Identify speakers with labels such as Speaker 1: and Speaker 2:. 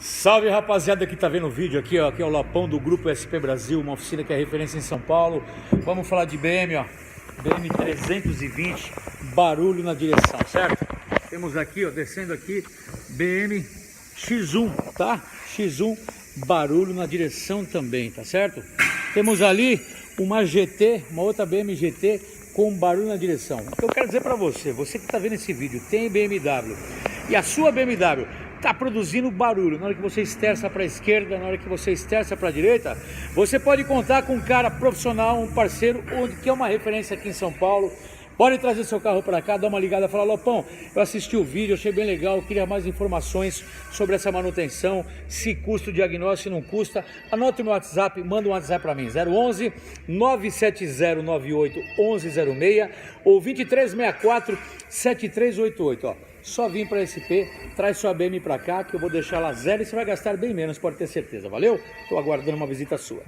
Speaker 1: Salve, rapaziada que tá vendo o vídeo aqui, ó. Aqui é o Lapão do Grupo SP Brasil, uma oficina que é referência em São Paulo. Vamos falar de BM, ó. BM 320, barulho na direção, certo? Temos aqui, ó, descendo aqui, BM X1, tá? X1, barulho na direção também, tá certo? Temos ali uma GT, uma outra BM GT com barulho na direção. O que eu quero dizer pra você, você que tá vendo esse vídeo, tem BMW e a sua BMW está produzindo barulho, na hora que você esterça para a esquerda, na hora que você esterça para a direita, você pode contar com um cara profissional, um parceiro, que é uma referência aqui em São Paulo. Pode trazer seu carro para cá, dar uma ligada, falar: Lopão, eu assisti o vídeo, achei bem legal, queria mais informações sobre essa manutenção, se custa o diagnóstico, se não custa. Anote o meu WhatsApp, manda um WhatsApp para mim, 011 97098 1106 ou 2364 7388, ó. Só vim para SP, traz sua BM para cá que eu vou deixar ela zero e você vai gastar bem menos, pode ter certeza, valeu? Estou aguardando uma visita sua.